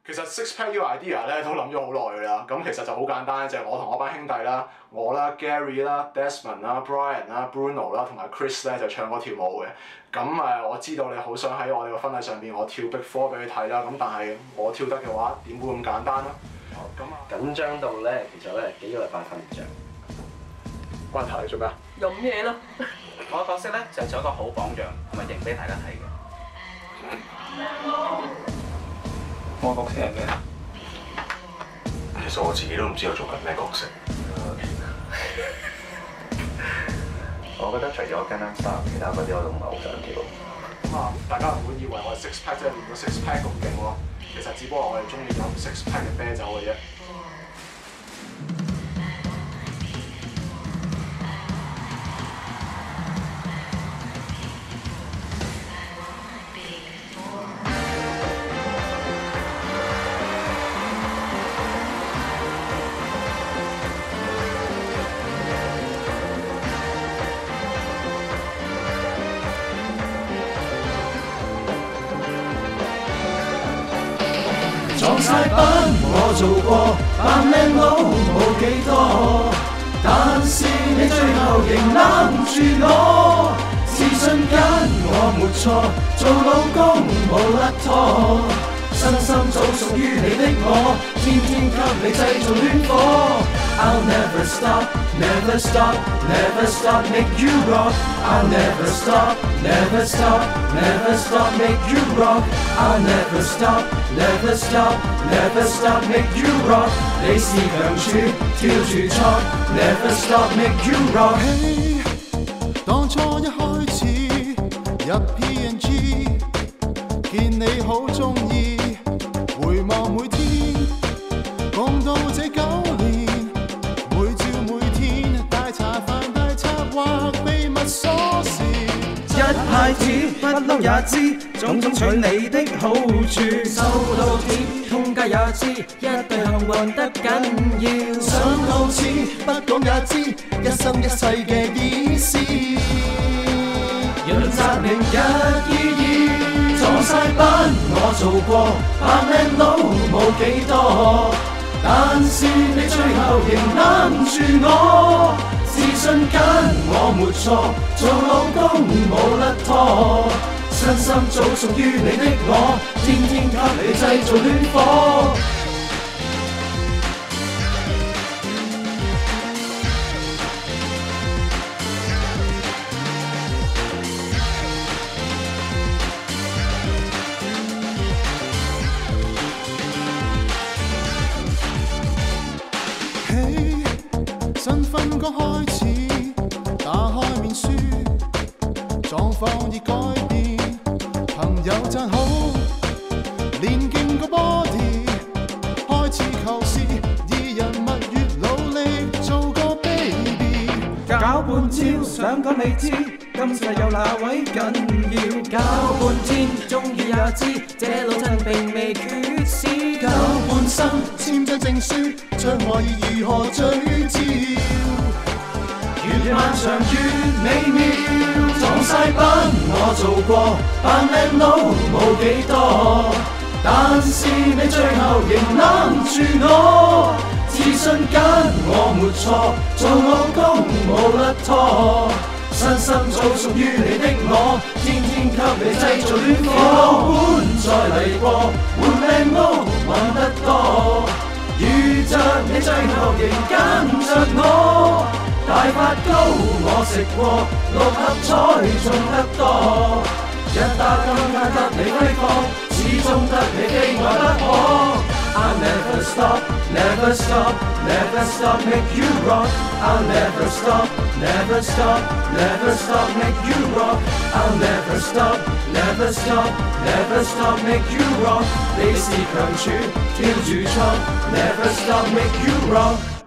其實 Six Pack 呢個 idea 咧都諗咗好耐㗎啦，咁其實就好簡單，就係我同我班兄弟啦，我啦、Gary 啦、Desmond 啦、Brian 啦、Bruno 啦同埋 Chris 咧就唱歌跳舞嘅。咁我知道你好想喺我哋個婚禮上邊我跳 Big Four 俾你睇啦，咁但係我跳得嘅話點會咁簡單啦？緊張到咧，其實咧幾個禮拜瞓唔着。關頭你做咩啊？飲嘢咯。我嘅角色咧就做一個好榜樣，同埋型俾大家睇嘅。我角色係咩啊？其實我自己都唔知我做緊咩角色。我覺得除咗 Gangnam Style，其他嗰啲我都唔係好想跳。大家唔好以為我哋 Six Pack 即係練到 Six Pack 咁勁喎，其實只不過我哋中意飲 Six Pack 嘅啤酒嘅啫。撞晒板我做過，扮靚佬冇幾多，但是你最後仍攬住我，自信間我沒錯，做老公冇甩拖，身心早屬於你的我，天天給你製造戀火。I'll never stop, never stop, never stop, make you rock. I'll never stop, never stop, never stop, make you rock. I'll never stop, never stop, never stop, make you rock. 你是強處，跳住錯 ，never stop, make you rock. Hey, 當初一開始入 P&G， 見你好鍾意，回望每天，共到這9年。每朝每天大茶飯大策劃秘密鎖匙，一派子不嬲也知，種種取你的好處，收到貼通街也知，一對幸運得緊要。想到此不講也知，一生一世嘅意思。潤澤明日意義，撞晒板我做過，扮靚佬冇幾多。但是你最後仍攬住我，自信間我沒錯，做老公冇甩拖，身心早屬於你的我，天天給你製造戀火。新婚剛開始，打開面書，狀況已改變。朋友讚好，練勁個 body， 開始構思，二人蜜月努力做個 baby。搞半招想講你知，今世有哪位緊要？搞半天終於也知，這老襯並未缺少。搞半生簽張證書，將愛意如何聚焦？越漫長越美妙，撞晒板我做過，扮靚佬冇幾多，但是你最後仍攬住我，自信間我沒錯，做老公冇甩拖，身心早屬於你的我，天天給你製造戀火。碗再嚟過，換靚屋揾得多，遇着你最後仍跟着我。大發糕我食過，6合彩中得多，一打金卡得你揮霍，始終得你非愛不可。I'll never stop, never stop, never stop, make you rock. I'll never stop, never stop, never stop, make you rock. I'll never stop, never stop, never stop, make you rock. 你是強處，跳住錯 ，never stop, make you rock.